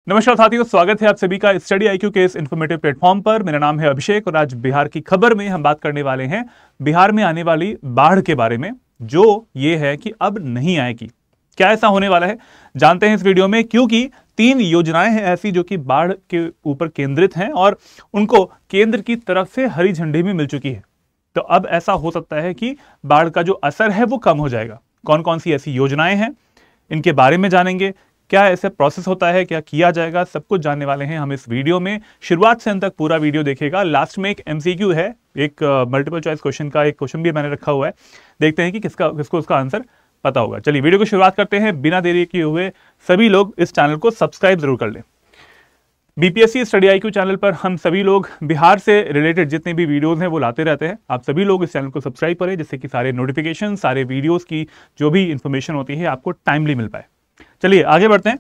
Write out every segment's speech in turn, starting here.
नमस्कार साथियों, स्वागत है आप सभी का स्टडी आईक्यू के इस इन्फॉर्मेटिव प्लेटफॉर्म पर। मेरा नाम है अभिषेक और आज बिहार की खबर में हम बात करने वाले हैं बिहार में आने वाली बाढ़ के बारे में, जो ये है कि अब नहीं आएगी। क्या ऐसा होने वाला है जानते हैं इस वीडियो में, क्योंकि 3 योजनाएं हैं ऐसी जो कि बाढ़ के ऊपर केंद्रित हैं और उनको केंद्र की तरफ से हरी झंडी भी मिल चुकी है। तो अब ऐसा हो सकता है कि बाढ़ का जो असर है वो कम हो जाएगा। कौन कौन सी ऐसी योजनाएं हैं, इनके बारे में जानेंगे। क्या ऐसे प्रोसेस होता है, क्या किया जाएगा, सब कुछ जानने वाले हैं हम इस वीडियो में। शुरुआत से अंत तक पूरा वीडियो देखिएगा। लास्ट में एक एमसीक्यू है, एक मल्टीपल चॉइस क्वेश्चन का एक क्वेश्चन भी मैंने रखा हुआ है। देखते हैं कि किसको उसका आंसर पता होगा। चलिए वीडियो को शुरुआत करते हैं। बिना देरी किए हुए सभी लोग इस चैनल को सब्सक्राइब जरूर कर लें। बीपीएससी स्टडी आईक्यू चैनल पर हम सभी लोग बिहार से रिलेटेड जितने भी वीडियोस हैं वो लाते रहते हैं। आप सभी लोग इस चैनल को सब्सक्राइब करें जिससे कि सारे नोटिफिकेशन, सारे वीडियोस की जो भी इंफॉर्मेशन होती है आपको टाइमली मिल पाए। चलिए आगे बढ़ते हैं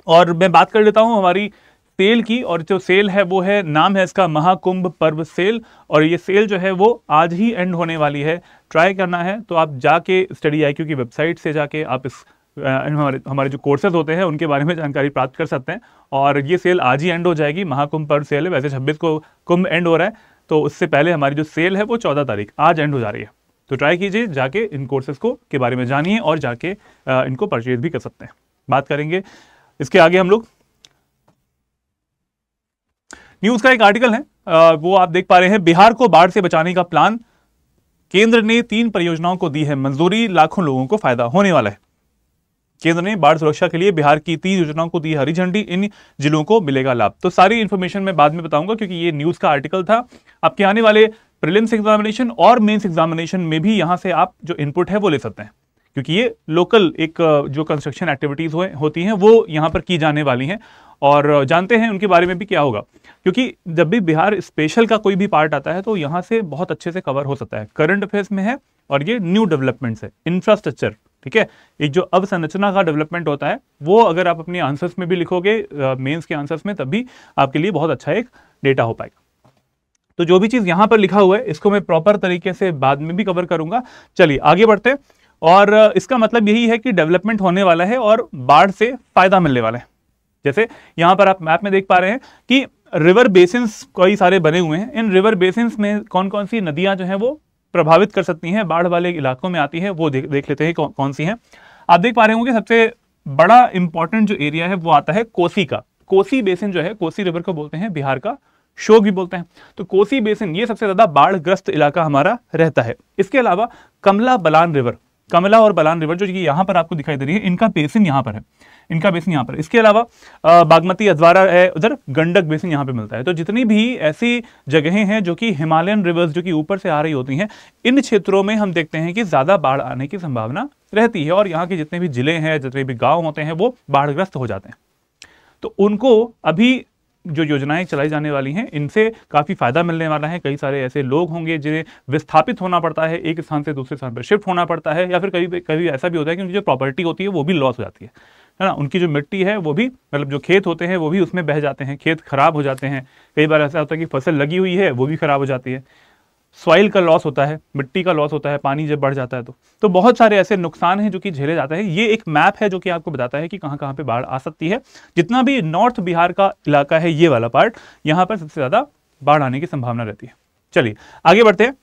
और मैं बात कर लेता हूं हमारी सेल की। और जो सेल है वो है, नाम है इसका महाकुंभ पर्व सेल। और ये सेल जो है वो आज ही एंड होने वाली है। ट्राई करना है तो आप जाके स्टडी आईक्यू की वेबसाइट से जाके आप इस हमारे जो कोर्सेज होते हैं उनके बारे में जानकारी प्राप्त कर सकते हैं। और ये सेल आज ही एंड हो जाएगी। महाकुंभ पर्व सेल है, वैसे 26 को कुंभ एंड हो रहा है, तो उससे पहले हमारी जो सेल है वो 14 तारीख आज एंड हो जा रही है। तो ट्राई कीजिए, जाके इन कोर्सेज को के बारे में जानिए और जाके इनको परचेज भी कर सकते हैं। बात करेंगे इसके आगे हम लोग। न्यूज का एक आर्टिकल है, वो आप देख पा रहे हैं। बिहार को बाढ़ से बचाने का प्लान, केंद्र ने 3 परियोजनाओं को दी है मंजूरी, लाखों लोगों को फायदा होने वाला है। केंद्र ने बाढ़ सुरक्षा के लिए बिहार की 3 योजनाओं को दी हरी झंडी, इन जिलों को मिलेगा लाभ। तो सारी इंफॉर्मेशन मैं बाद में बताऊंगा क्योंकि ये न्यूज का आर्टिकल था। आपके आने वाले प्रीलिम्स एग्जामिनेशन और मेंस एग्जामिनेशन में भी यहां से आप जो इनपुट है वो ले सकते हैं, क्योंकि ये लोकल एक जो कंस्ट्रक्शन एक्टिविटीज होती हैं वो यहाँ पर की जाने वाली हैं। और जानते हैं उनके बारे में भी क्या होगा, क्योंकि जब भी बिहार स्पेशल का कोई भी पार्ट आता है तो यहाँ से बहुत अच्छे से कवर हो सकता है। करंट अफेयर्स में है और ये न्यू डेवलपमेंट्स है, इंफ्रास्ट्रक्चर, ठीक है। एक जो अवसंरचना का डेवलपमेंट होता है वो अगर आप अपने आंसर्स में भी लिखोगे, मेंस के आंसर्स में, तब भी आपके लिए बहुत अच्छा एक डेटा हो पाएगा। तो जो भी चीज यहाँ पर लिखा हुआ है इसको मैं प्रॉपर तरीके से बाद में भी कवर करूंगा। चलिए आगे बढ़ते हैं। और इसका मतलब यही है कि डेवलपमेंट होने वाला है और बाढ़ से फायदा मिलने वाला है। जैसे यहां पर आप मैप में देख पा रहे हैं कि रिवर बेसिन्स कई सारे बने हुए हैं। इन रिवर बेसिन्स में कौन कौन सी नदियां जो हैं वो प्रभावित कर सकती हैं, बाढ़ वाले इलाकों में आती है, वो देख लेते हैं कौन सी हैं। आप देख पा रहे होंगे सबसे बड़ा इंपॉर्टेंट जो एरिया है वो आता है कोसी का। कोसी बेसिन जो है, कोसी रिवर को बोलते हैं, बिहार का शोक भी बोलते हैं। तो कोसी बेसिन ये सबसे ज्यादा बाढ़ ग्रस्त इलाका हमारा रहता है। इसके अलावा कमला बलान रिवर, कमला और बलान रिवर जो यहां पर आपको दिखाई दे रही है, इनका बेसिन यहां पर है, इनका बेसिन यहां पर। इसके अलावा बागमती अधवारा है, उधर गंडक बेसिन यहां पे मिलता है। तो जितनी भी ऐसी जगहें हैं जो कि हिमालयन रिवर्स जो कि ऊपर से आ रही होती हैं, इन क्षेत्रों में हम देखते हैं कि ज्यादा बाढ़ आने की संभावना रहती है और यहाँ के जितने भी जिले हैं, जितने भी गांव होते हैं, वो बाढ़ग्रस्त हो जाते हैं। तो उनको अभी जो योजनाएं चलाई जाने वाली हैं इनसे काफी फायदा मिलने वाला है। कई सारे ऐसे लोग होंगे जिन्हें विस्थापित होना पड़ता है, एक स्थान से दूसरे स्थान पर शिफ्ट होना पड़ता है, या फिर कभी ऐसा भी होता है कि उनकी जो प्रॉपर्टी होती है वो भी लॉस हो जाती है ना। उनकी जो मिट्टी है वो भी, मतलब जो खेत होते हैं वो भी उसमें बह जाते हैं, खेत खराब हो जाते हैं। कई बार ऐसा होता है कि फसल लगी हुई है वो भी खराब हो जाती है, सॉइल का लॉस होता है, मिट्टी का लॉस होता है, पानी जब बढ़ जाता है तो बहुत सारे ऐसे नुकसान हैं जो कि झेले जाते हैं। ये एक मैप है जो कि आपको बताता है कि कहां कहां पे बाढ़ आ सकती है। जितना भी नॉर्थ बिहार का इलाका है, ये वाला पार्ट, यहां पर सबसे ज्यादा बाढ़ आने की संभावना रहती है। चलिए आगे बढ़ते हैं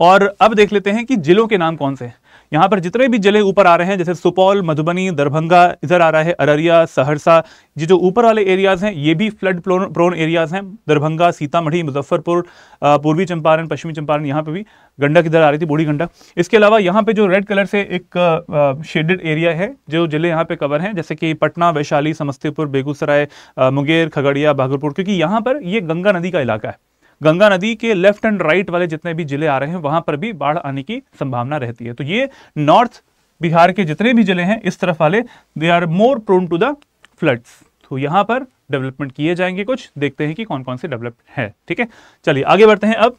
और अब देख लेते हैं कि जिलों के नाम कौन से हैं। यहाँ पर जितने भी जिले ऊपर आ रहे हैं, जैसे सुपौल, मधुबनी, दरभंगा, इधर आ रहा है अररिया, सहरसा, ये जो ऊपर वाले एरियाज हैं ये भी फ्लड प्रोन एरियाज हैं। दरभंगा, सीतामढ़ी, मुजफ्फरपुर, पूर्वी चंपारण, पश्चिमी चंपारण, यहाँ पे भी गंडक इधर आ रही थी, बूढ़ी गंडक। इसके अलावा यहाँ पे जो रेड कलर से एक शेडेड एरिया है, जो जिले यहाँ पे कवर हैं, जैसे कि पटना, वैशाली, समस्तीपुर, बेगूसराय, मुंगेर, खगड़िया, भागलपुर, क्योंकि यहाँ पर ये गंगा नदी का इलाका है। गंगा नदी के लेफ्ट एंड राइट वाले जितने भी जिले आ रहे हैं वहां पर भी बाढ़ आने की संभावना रहती है। तो ये नॉर्थ बिहार के जितने भी जिले हैं इस तरफ वाले, they are more prone to the floods. तो यहां पर डेवलपमेंट किए जाएंगे, कुछ देखते हैं कि कौन कौन से डेवलप है। ठीक है, चलिए आगे बढ़ते हैं। अब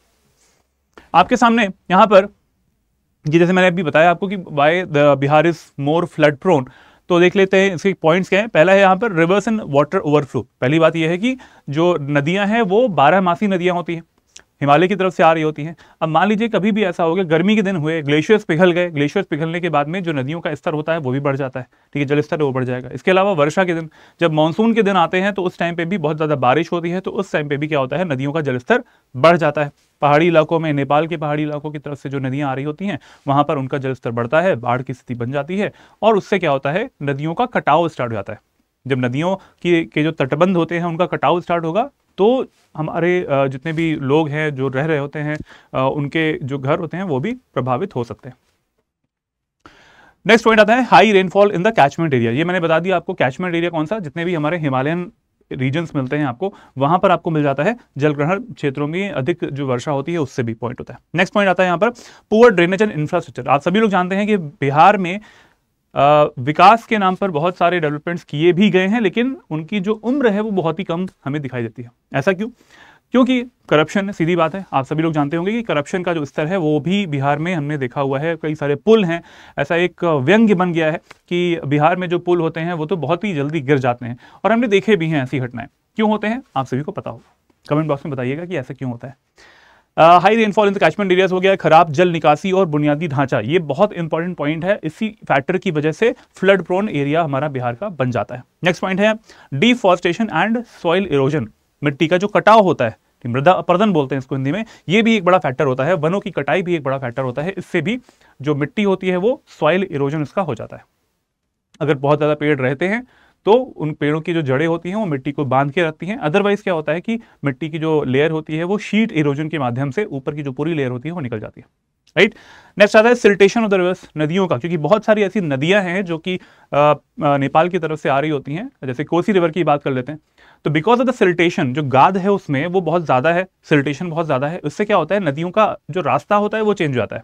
आपके सामने यहां पर ये जैसे मैंने अभी बताया आपको कि why the Bihar is more flood prone, तो देख लेते हैं इसके पॉइंट्स क्या है। पहला है यहाँ पर रिवर्स एंड वाटर ओवरफ्लो। पहली बात यह है कि जो नदियां हैं वो 12 मासी नदियां होती हैं। हिमालय की तरफ से आ रही होती हैं। अब मान लीजिए कभी भी ऐसा हो गया, गर्मी के दिन हुए, ग्लेशियर्स पिघल गए, ग्लेशियर्स पिघलने के बाद में जो नदियों का स्तर होता है वो भी बढ़ जाता है, ठीक है, जल स्तर वो बढ़ जाएगा। इसके अलावा वर्षा के दिन, जब मानसून के दिन आते हैं तो उस टाइम पे भी बहुत ज़्यादा बारिश होती है, तो उस टाइम पे भी क्या होता है, नदियों का जलस्तर बढ़ जाता है। पहाड़ी इलाकों में, नेपाल के पहाड़ी इलाकों की तरफ से जो नदियां आ रही होती हैं वहां पर उनका जलस्तर बढ़ता है, बाढ़ की स्थिति बन जाती है, और उससे क्या होता है, नदियों का कटाव स्टार्ट हो जाता है। जब नदियों के जो तटबंध होते हैं उनका कटाव स्टार्ट होगा तो हमारे जितने भी लोग हैं जो रह रहे होते हैं, उनके जो घर होते हैं वो भी प्रभावित हो सकते हैं। नेक्स्ट पॉइंट आता है high rainfall in the catchment area. ये मैंने बता दिया आपको, कैचमेंट एरिया कौन सा, जितने भी हमारे हिमालयन रीजन्स मिलते हैं आपको, वहां पर आपको मिल जाता है जलग्रहण क्षेत्रों में अधिक जो वर्षा होती है उससे भी पॉइंट होता है। नेक्स्ट पॉइंट आता है यहाँ पर पुअर ड्रेनेज एंड इंफ्रास्ट्रक्चर। आप सभी लोग जानते हैं कि बिहार में विकास के नाम पर बहुत सारे डेवलपमेंट्स किए भी गए हैं, लेकिन उनकी जो उम्र है वो बहुत ही कम हमें दिखाई देती है। ऐसा क्यों? क्योंकि करप्शन, सीधी बात है, आप सभी लोग जानते होंगे कि करप्शन का जो स्तर है वो भी बिहार में हमने देखा हुआ है। कई सारे पुल हैं, ऐसा एक व्यंग्य बन गया है कि बिहार में जो पुल होते हैं वो तो बहुत ही जल्दी गिर जाते हैं, और हमने देखे भी हैं ऐसी घटनाएं। क्यों होते हैं आप सभी को पता होगा, कमेंट बॉक्स में बताइएगा कि ऐसा क्यों होता है। High rainfall in the catchment areas हो गया, खराब जल निकासी और बुनियादी ढांचा, ये बहुत इंपॉर्टेंट पॉइंट है। इसी फैक्टर की वजह से फ्लड प्रोन एरिया हमारा बिहार का बन जाता है। नेक्स्ट पॉइंट है डिफॉरेस्टेशन एंड सॉइल इरोजन। मिट्टी का जो कटाव होता है, मृदा अपरदन बोलते हैं इसको हिंदी में, ये भी एक बड़ा फैक्टर होता है। वनों की कटाई भी एक बड़ा फैक्टर होता है, इससे भी जो मिट्टी होती है वो सॉइल इरोजन इसका हो जाता है। अगर बहुत ज्यादा पेड़ रहते हैं तो उन पेड़ों की जो जड़ें होती हैं वो मिट्टी को बांध के रखती हैं, अदरवाइज क्या होता है कि मिट्टी की जो लेयर होती है वो शीट इरोजन के माध्यम से ऊपर की जो पूरी लेयर होती है वो निकल जाती है, राइट। नेक्स्ट आता है सिल्टेशन ऑफ द रिवर्स, नदियों का, क्योंकि बहुत सारी ऐसी नदियां हैं जो कि नेपाल की तरफ से आ रही होती हैं। जैसे कोसी रिवर की बात कर लेते हैं, तो बिकॉज ऑफ द सिल्टेशन, जो गाद है उसमें वो बहुत ज्यादा है, सिल्टेशन बहुत ज्यादा है, उससे क्या होता है, नदियों का जो रास्ता होता है वो चेंज हो जाता है।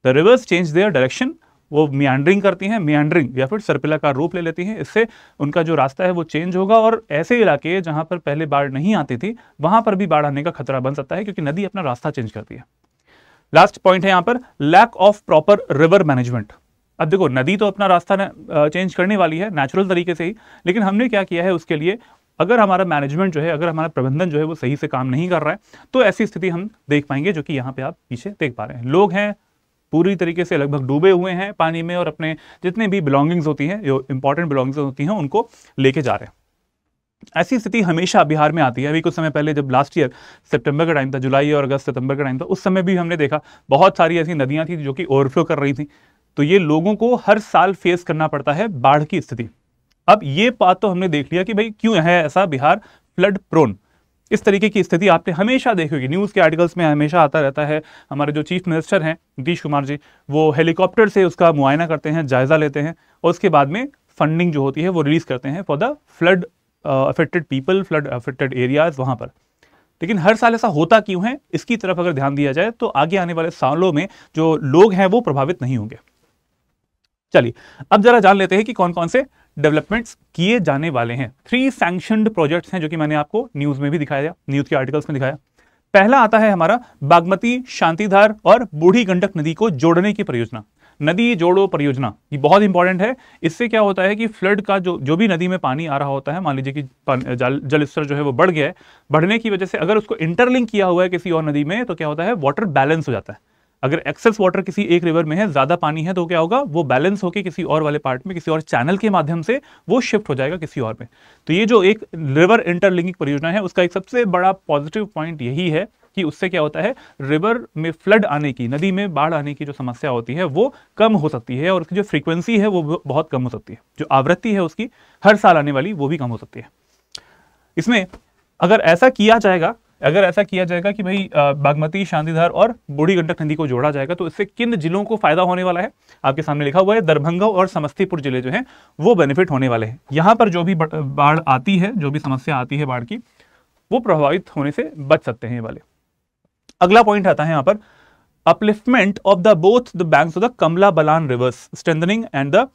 The reverse change their direction, वो मियांड्रिंग करती हैं, मियांड्रिंग या फिर सर्पिलाकार रूप ले लेती हैं, इससे उनका जो रास्ता है वो चेंज होगा, और ऐसे इलाके जहां पर पहले बाढ़ नहीं आती थी वहां पर भी बाढ़ आने का खतरा बन सकता है, क्योंकि नदी अपना रास्ता चेंज करती है। लास्ट पॉइंट है यहां पर lack of proper river management. अब देखो, नदी तो अपना रास्ता चेंज करने वाली है नेचुरल तरीके से ही, लेकिन हमने क्या किया है उसके लिए, अगर हमारा मैनेजमेंट जो है, अगर हमारा प्रबंधन जो है वो सही से काम नहीं कर रहा है, तो ऐसी स्थिति हम देख पाएंगे, जो कि यहाँ पे आप पीछे देख पा रहे हैं। लोग हैं पूरी तरीके से लगभग डूबे हुए हैं पानी में, और अपने जितने भी बिलोंगिंग्स होती हैं, जो इंपॉर्टेंट बिलोंगिंग्स होती हैं, उनको लेके जा रहे हैं। ऐसी स्थिति हमेशा बिहार में आती है। अभी कुछ समय पहले जब लास्ट ईयर सितंबर का टाइम था, जुलाई और अगस्त सितंबर का टाइम था, उस समय भी हमने देखा बहुत सारी ऐसी नदियां थी जो कि ओवरफ्लो कर रही थी। तो ये लोगों को हर साल फेस करना पड़ता है बाढ़ की स्थिति। अब ये बात तो हमने देख लिया कि भाई क्यों है ऐसा बिहार फ्लड प्रोन। इस तरीके की स्थिति आपने हमेशा देखी होगी, न्यूज़ के आर्टिकल्स में हमेशा आता रहता है। हमारे जो चीफ मिनिस्टर हैं नीतीश कुमार जी, वो हेलीकॉप्टर से उसका मुआयना करते हैं, जायजा लेते हैं, और उसके बाद में फंडिंग जो होती है वो रिलीज करते हैं for the flood affected people, flood affected areas वहां पर। लेकिन हर साल ऐसा होता क्यों है, इसकी तरफ अगर ध्यान दिया जाए तो आगे आने वाले सालों में जो लोग हैं वो प्रभावित नहीं होंगे। चलिए अब जरा जान लेते हैं कि कौन कौन से डेवलपमेंट्स किए जाने वाले हैं। 3 सैंक्शनड प्रोजेक्ट्स हैं जो कि मैंने आपको न्यूज में भी दिखाया, न्यूज के आर्टिकल्स में दिखाया। पहला आता है हमारा बागमती, शांतिधार और बूढ़ी गंडक नदी को जोड़ने की परियोजना, नदी जोड़ो परियोजना। ये बहुत इंपॉर्टेंट है। इससे क्या होता है कि फ्लड का जो भी नदी में पानी आ रहा होता है, मान लीजिए कि जल स्तर जो है वो बढ़ गया है, बढ़ने की वजह से अगर उसको इंटरलिंक किया हुआ है किसी और नदी में, तो क्या होता है, वाटर बैलेंस हो जाता है। अगर एक्सेस वाटर किसी एक रिवर में है, ज्यादा पानी है, तो क्या होगा, वो बैलेंस होकर किसी और वाले पार्ट में, किसी और चैनल के माध्यम से वो शिफ्ट हो जाएगा किसी और में। तो ये जो एक रिवर इंटरलिंकिंग परियोजना है, उसका एक सबसे बड़ा पॉजिटिव पॉइंट यही है कि उससे क्या होता है, रिवर में फ्लड आने की, नदी में बाढ़ आने की जो समस्या होती है वो कम हो सकती है, और उसकी जो फ्रीक्वेंसी है वो बहुत कम हो सकती है, जो आवृत्ति है उसकी हर साल आने वाली वो भी कम हो सकती है। इसमें अगर ऐसा किया जाएगा कि भाई बागमती, शांतिधार और बूढ़ी गंडक नदी को जोड़ा जाएगा, तो इससे किन जिलों को फायदा होने वाला है, आपके सामने लिखा हुआ है, दरभंगा और समस्तीपुर जिले जो हैं वो बेनिफिट होने वाले हैं। यहां पर जो भी बाढ़ आती है, जो भी समस्या आती है बाढ़ की, वो प्रभावित होने से बच सकते हैं ये वाले। अगला पॉइंट आता है यहां पर upliftment of the both the banks of the Kamla Balan rivers, strengthening and the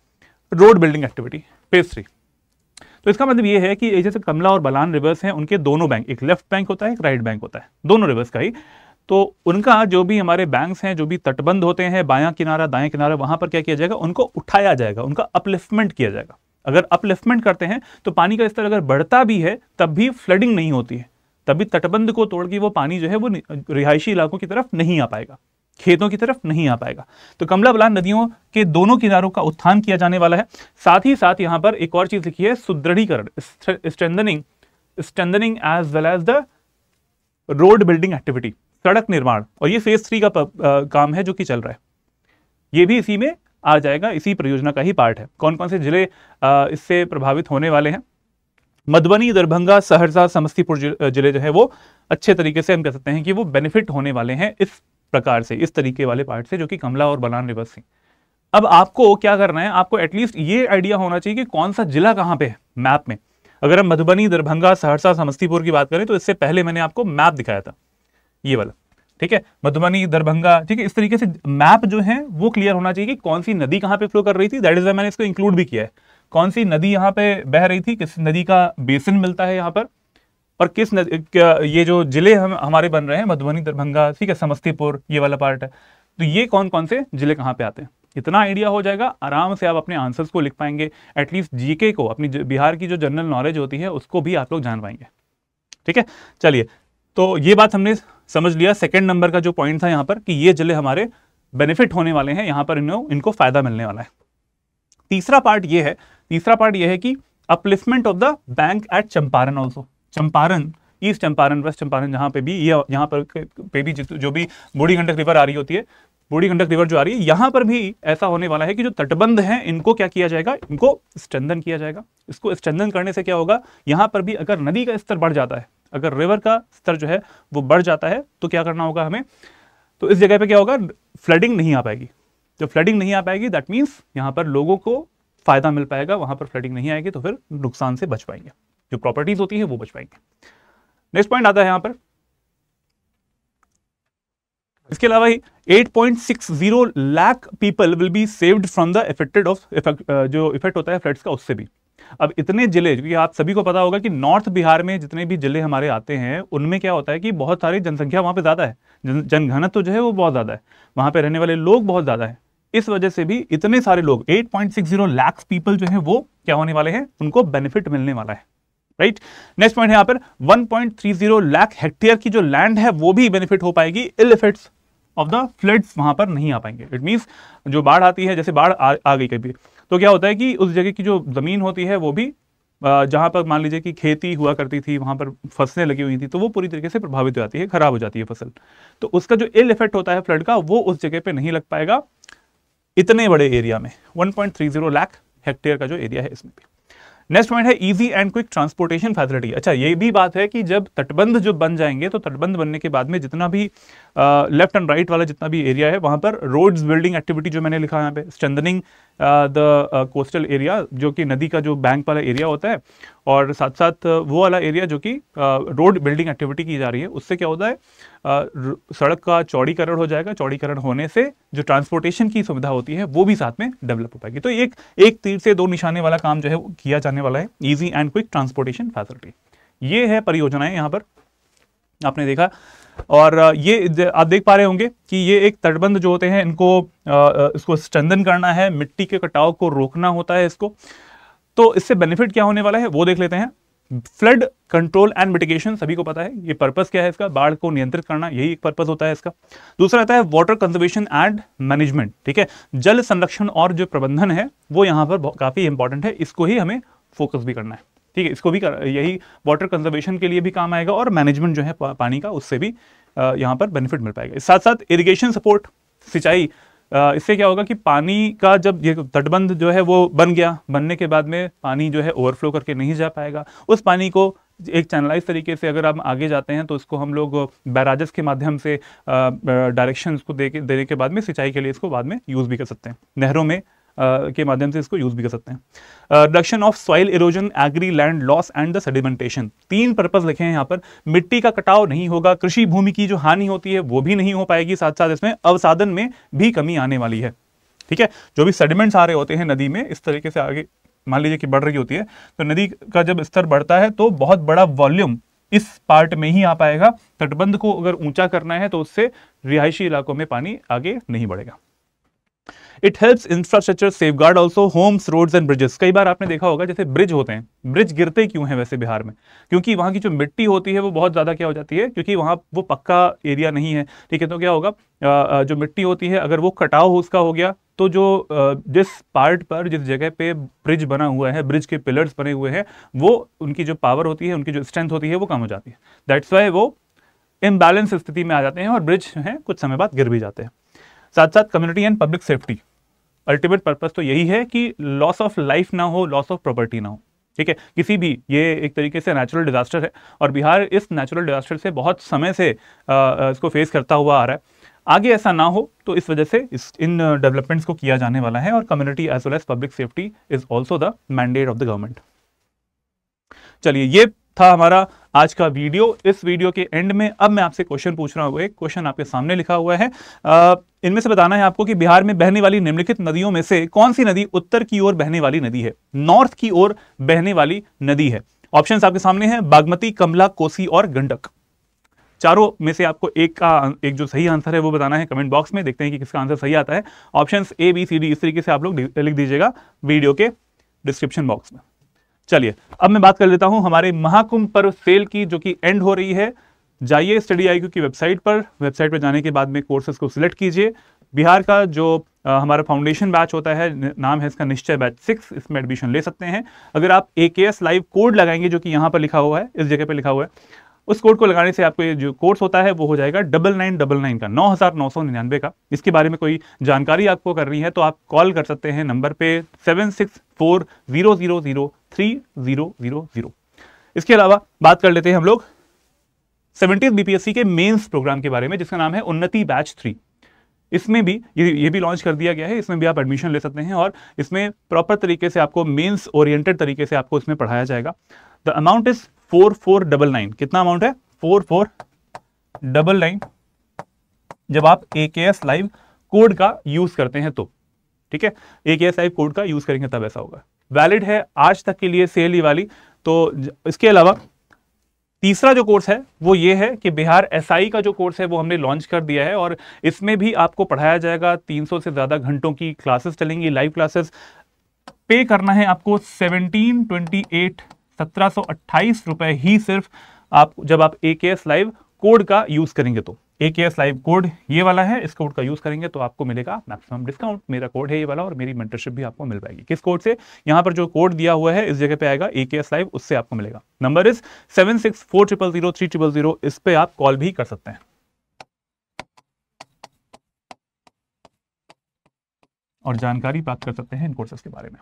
road building activity, phase 3। तो इसका मतलब ये है कि जैसे कमला और बलान रिवर्स हैं, उनके दोनों बैंक, एक लेफ्ट बैंक होता है, एक राइट बैंक होता है, दोनों रिवर्स का ही। तो उनका जो भी हमारे बैंक्स हैं, जो भी तटबंध होते हैं, बायां किनारा, दाएं किनारा, वहां पर क्या किया जाएगा, उनको उठाया जाएगा, उनका अपलिफ्टमेंट किया जाएगा। अगर अपलिफ्टमेंट करते हैं तो पानी का स्तर अगर बढ़ता भी है तब भी फ्लडिंग नहीं होती है, तभी तटबंध को तोड़ के वो पानी जो है वो रिहायशी इलाकों की तरफ नहीं आ पाएगा, खेतों की तरफ नहीं आ पाएगा। तो कमला बलान नदियों के दोनों किनारों का उत्थान किया जाने वाला है। साथ ही साथ यहां पर एक और चीज लिखी है, सुदृढ़ीकरण, strengthening as well as the road building activity, सड़क निर्माण, और ये फेज 3 का काम है जो कि चल रहा है, ये भी इसी में आ जाएगा, इसी परियोजना का ही पार्ट है। कौन कौन से जिले इससे प्रभावित होने वाले हैं? मधुबनी, दरभंगा, सहरसा, समस्तीपुर जिले जो है वो अच्छे तरीके से हम कह सकते हैं कि वो बेनिफिट होने वाले हैं इस प्रकार से, इस तरीके वाले पार्ट से, जो कि कमला और बलान रिवर्स से। अब आपको क्या करना है, आपको एटलीस्ट ये आइडिया होना चाहिए कि कौन सा जिला कहां पे है मैप में। अगर हम मधुबनी, दरभंगा, सहरसा, समस्तीपुर की बात करें तो इससे पहले मैंने आपको मैप दिखाया था, ये वाला, ठीक है, मधुबनी, दरभंगा, ठीक है। इस तरीके से मैप जो है वो क्लियर होना चाहिए कि कौन सी नदी कहां पे फ्लो कर रही थी, दैट इज वाई मैंने इसको इंक्लूड भी किया है। कौन सी नदी यहां पे बह रही थी, किस नदी का बेसिन मिलता है यहां पर, और किस ये जो जिले हमारे बन रहे हैं, मधुबनी, दरभंगा, ठीक है, समस्तीपुर, ये वाला पार्ट है, तो ये कौन कौन से जिले कहां पे आते हैं, इतना आइडिया हो जाएगा, आराम से आप अपने आंसर्स को लिख पाएंगे। एटलीस्ट जीके को, अपनी बिहार की जो जनरल नॉलेज होती है उसको भी आप लोग जान पाएंगे, ठीक है। चलिए, तो ये बात हमने समझ लिया। सेकंड नंबर का जो पॉइंट था यहाँ पर कि ये जिले हमारे बेनिफिट होने वाले हैं, यहाँ पर इनको फायदा मिलने वाला है। तीसरा पार्ट ये है कि upliftment of the bank at Champaran also, Champaran, east Champaran, west Champaran, जहां पे भी ये यहाँ पर पे भी जो भी बूढ़ी गंडक रिवर आ रही होती है, बूढ़ी गंडक रिवर जो आ रही है, यहां पर भी ऐसा होने वाला है कि जो तटबंध हैं इनको क्या किया जाएगा, इनको स्ट्रेंथन किया जाएगा। इसको स्ट्रेंथन करने से क्या होगा, यहां पर भी अगर नदी का स्तर बढ़ जाता है, अगर रिवर का स्तर जो है वो बढ़ जाता है, तो क्या करना होगा हमें, तो इस जगह पे क्या होगा, फ्लडिंग नहीं आ पाएगी। जब फ्लडिंग नहीं आ पाएगी दैट मीन्स यहां पर लोगों को फायदा मिल पाएगा, वहां पर फ्लडिंग नहीं आएगी तो फिर नुकसान से बच पाएंगे, जो प्रॉपर्टीज होती है वो बच पाएंगे। नेक्स्ट पॉइंट आता है यहां पर, इसके अलावा ही 8.60 lakh people will be saved from the affected of जो इफेक्ट होता है फ्लड्स का, उससे भी। अब इतने जिले, क्योंकि आप सभी को पता होगा कि नॉर्थ बिहार में जितने भी जिले हमारे आते हैं उनमें क्या होता है कि बहुत सारी जनसंख्या वहां पे ज्यादा है, जनघनत्व जो है वो बहुत ज्यादा है, वहां पे रहने वाले लोग बहुत ज्यादा है। इस वजह से भी इतने सारे लोग, 8.60 लाख पीपल जो है वो क्या होने वाले हैं, उनको बेनिफिट मिलने वाला है, राइट। नेक्स्ट पॉइंट यहां पर 1.30 लाख हेक्टेयर की जो लैंड है वो भी बेनिफिट हो पाएगी, ill effects of the floods वहां पर नहीं आ पाएंगे। इट मींस जो बाढ़ आती है, जैसे बाढ़ आ गई कभी, तो क्या होता है कि उस जगह की जो जमीन होती है वो भी जहां पर मान लीजिए कि खेती हुआ करती थी, वहां पर फसलें लगी हुई थी, तो वो पूरी तरीके से प्रभावित हो जाती है, खराब हो जाती है फसल। तो उसका जो इल इफेक्ट होता है फ्लड का, वो उस जगह पे नहीं लग पाएगा इतने बड़े एरिया में। 1.30 लाख हेक्टेयर का जो एरिया है इसमें भी। नेक्स्ट पॉइंट है easy and quick transportation facility. अच्छा, ये भी बात है कि जब तटबंध जो बन जाएंगे, तो तटबंध बनने के बाद में जितना भी लेफ्ट एंड राइट वाला जितना भी एरिया है, वहां पर रोड्स बिल्डिंग एक्टिविटी जो मैंने लिखा है यहाँ पे, स्ट्रेंथनिंग द कोस्टल एरिया, जो कि नदी का जो बैंक वाला एरिया होता है, और साथ साथ वो वाला एरिया जो कि रोड बिल्डिंग एक्टिविटी की जा रही है, उससे क्या होता है, सड़क का चौड़ीकरण हो जाएगा। चौड़ीकरण होने से जो ट्रांसपोर्टेशन की सुविधा होती है वो भी साथ में डेवलप हो पाएगी। तो एक तीर से दो निशाने वाला काम जो है वो किया जाने वाला है, easy and quick transportation facility. ये है परियोजनाएं यहाँ पर आपने देखा, और ये आप देख पा रहे होंगे कि ये एक तटबंध जो होते हैं इसको स्ट्रेंथन करना है, मिट्टी के कटाव को रोकना होता है इसको। तो इससे बेनिफिट क्या होने वाला है वो देख लेते हैं। फ्लड कंट्रोल एंड मिटिगेशन, सभी को पता है ये पर्पस क्या है इसका, बाढ़ को नियंत्रित करना, यही एक पर्पस होता है इसका। दूसरा आता है वाटर कंजर्वेशन एंड मैनेजमेंट, ठीक है, जल संरक्षण और जो प्रबंधन है वो यहाँ पर काफी इंपॉर्टेंट है, इसको ही हमें फोकस भी करना है, ठीक है, इसको भी यही वाटर कंजर्वेशन के लिए भी काम आएगा, और मैनेजमेंट जो है पानी का, उससे भी यहाँ पर बेनिफिट मिल पाएगा। साथ साथ इरिगेशन सपोर्ट, सिंचाई, इससे क्या होगा कि पानी का जब ये तटबंध जो है वो बन गया, बनने के बाद में पानी जो है ओवरफ्लो करके नहीं जा पाएगा, उस पानी को एक चैनलाइज तरीके से अगर हम आगे जाते हैं तो इसको हम लोग बैराजेस के माध्यम से डायरेक्शन को देने के बाद में सिंचाई के लिए इसको बाद में यूज भी कर सकते हैं, नहरों में के माध्यम से इसको यूज भी कर सकते हैं। Reduction of soil erosion, agri land loss and the sedimentation, 3 purpose लिखे हैं यहाँ पर। मिट्टी का कटाव नहीं होगा, कृषि भूमि की जो हानि होती है वो भी नहीं हो पाएगी, साथ साथ इसमें अवसादन में भी कमी आने वाली है, ठीक है। जो भी सेडिमेंट्स आ रहे होते हैं नदी में, इस तरीके से आगे मान लीजिए कि बढ़ रही होती है, तो नदी का जब स्तर बढ़ता है तो बहुत बड़ा वॉल्यूम इस पार्ट में ही आ पाएगा। तटबंध को अगर ऊंचा करना है तो उससे रिहायशी इलाकों में पानी आगे नहीं बढ़ेगा। It helps infrastructure safeguard also homes, roads and bridges. कई बार आपने देखा होगा जैसे ब्रिज होते हैं, ब्रिज गिरते क्यों हैं वैसे बिहार में? क्योंकि वहाँ की जो मिट्टी होती है वो बहुत ज़्यादा क्या हो जाती है, क्योंकि वहाँ वो पक्का एरिया नहीं है, ठीक है। तो क्या होगा, जो मिट्टी होती है अगर वो कटाव उसका हो गया तो जो जिस पार्ट पर, जिस जगह पे ब्रिज बना हुआ है, ब्रिज के पिलर्स बने हुए हैं, वो उनकी जो पावर होती है, उनकी जो स्ट्रेंथ होती है वो कम हो जाती है। दैट्स वाई वो इम्बैलेंस स्थिति में आ जाते हैं और ब्रिज है कुछ समय बाद गिर भी जाते हैं। साथ साथ community and public safety, ultimate purpose तो यही है कि लॉस ऑफ लाइफ ना हो, लॉस ऑफ प्रॉपर्टी ना हो, ठीक है। किसी भी, ये एक तरीके से नेचुरल डिजास्टर है और बिहार इस नेचुरल डिजास्टर से बहुत समय से इसको फेस करता हुआ आ रहा है। आगे ऐसा ना हो तो इस वजह से इन डेवलपमेंट्स को किया जाने वाला है और community as well as public safety is also the mandate of the government. चलिए, ये था हमारा आज का वीडियो। इस वीडियो के एंड में अब मैं आपसे क्वेश्चन पूछ रहा हूं। एक क्वेश्चन आपके सामने लिखा हुआ है, इनमें से बताना है आपको कि बिहार में बहने वाली निम्नलिखित नदियों में से कौन सी नदी उत्तर की ओर बहने वाली नदी है, नॉर्थ की ओर बहने वाली नदी है। ऑप्शंस आपके सामने हैं, बागमती, कमला, कोसी और गंडक। चारों में से आपको एक जो सही आंसर है वो बताना है कमेंट बॉक्स में। देखते हैं कि किसका आंसर सही आता है। Options A, B, C, D इस तरीके से आप लोग लिख दीजिएगा वीडियो के डिस्क्रिप्शन बॉक्स में। चलिए, अब मैं बात कर लेता हूं हमारे महाकुंभ पर्व सेल की, जो कि एंड हो रही है। जाइए स्टडी IQ की वेबसाइट पर जाने के बाद में कोर्सेज को सिलेक्ट कीजिए। बिहार का जो हमारा फाउंडेशन बैच होता है, नाम है इसका निश्चय बैच 6, इसमें एडमिशन ले सकते हैं। अगर आप AKS लाइव कोड लगाएंगे, जो कि यहाँ पर लिखा हुआ है, इस जगह पर लिखा हुआ है, उस कोड को लगाने से आपको ये जो कोर्स होता है वो हो जाएगा 9999 का, 9999 का। इसके बारे में कोई जानकारी आपको करनी है तो आप कॉल कर सकते हैं नंबर पे 7640003000। इसके अलावा बात कर लेते हैं हम लोग 17th BPSC के मेंस प्रोग्राम के बारे में, जिसका नाम है उन्नति बैच 3। इसमें भी ये भी लॉन्च कर दिया गया है। इसमें भी आप एडमिशन ले सकते हैं और इसमें प्रॉपर तरीके से आपको मेंस ओरिएंटेड तरीके से आपको इसमें पढ़ाया जाएगा। The amount is 4499। कितना अमाउंट है? 4499, जब आप AKS लाइव कोड का यूज करते हैं तो, ठीक है। AKS लाइव कोड का यूज करेंगे तब ऐसा होगा। वैलिड है आज तक के लिए सेल वाली। तो इसके अलावा तीसरा जो कोर्स है वो ये है कि बिहार SI का जो कोर्स है वो हमने लॉन्च कर दिया है और इसमें भी आपको पढ़ाया जाएगा। 300 से ज्यादा घंटों की क्लासेस चलेंगी, लाइव क्लासेस। पे करना है आपको 1728 रुपए ही सिर्फ, आप जब आप AKS लाइव कोड का यूज करेंगे तो। AKS लाइव कोड ये वाला है, इस कोड का यूज करेंगे तो आपको मिलेगा मैक्सिमम डिस्काउंट। मेरा कोड है ये वाला और मेरी मेंटरशिप भी आपको मिल पाएगी। किस कोड से? यहां पर जो कोड दिया हुआ है इस जगह पे आएगा AKS लाइव, उससे आपको मिलेगा। Number is 76400300। इस पे आप कॉल भी कर सकते हैं और जानकारी प्राप्त कर सकते हैं इन कोर्सेज के बारे में।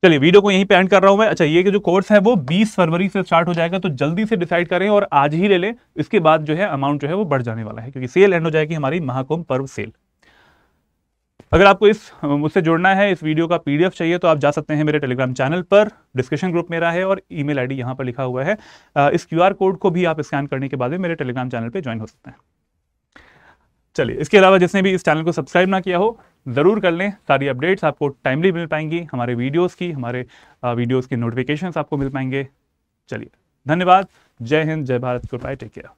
चलिए, वीडियो को यहीं पे एंड कर रहा हूं मैं। अच्छा, ये जो कोर्स है वो 20 फरवरी से स्टार्ट हो जाएगा, तो जल्दी से डिसाइड करें और आज ही ले लें। इसके बाद जो है अमाउंट जो है वो बढ़ जाने वाला है, क्योंकि सेल एंड हो जाएगी हमारी महाकुंभ पर्व सेल। अगर आपको मुझसे जुड़ना है, इस वीडियो का PDF चाहिए, तो आप जा सकते हैं मेरे टेलीग्राम चैनल पर। डिस्कशन ग्रुप मेरा है और ईमेल ID यहां पर लिखा हुआ है। इस QR कोड को भी आप स्कैन करने के बाद में मेरे टेलीग्राम चैनल पर ज्वाइन हो सकते हैं। चलिए, इसके अलावा जिसने भी इस चैनल को सब्सक्राइब ना किया हो, ज़रूर कर लें। सारी अपडेट्स आपको टाइमली मिल पाएंगी, हमारे वीडियोस की नोटिफिकेशंस आपको मिल पाएंगे। चलिए, धन्यवाद। जय हिंद, जय Bharat, goodbye, take care.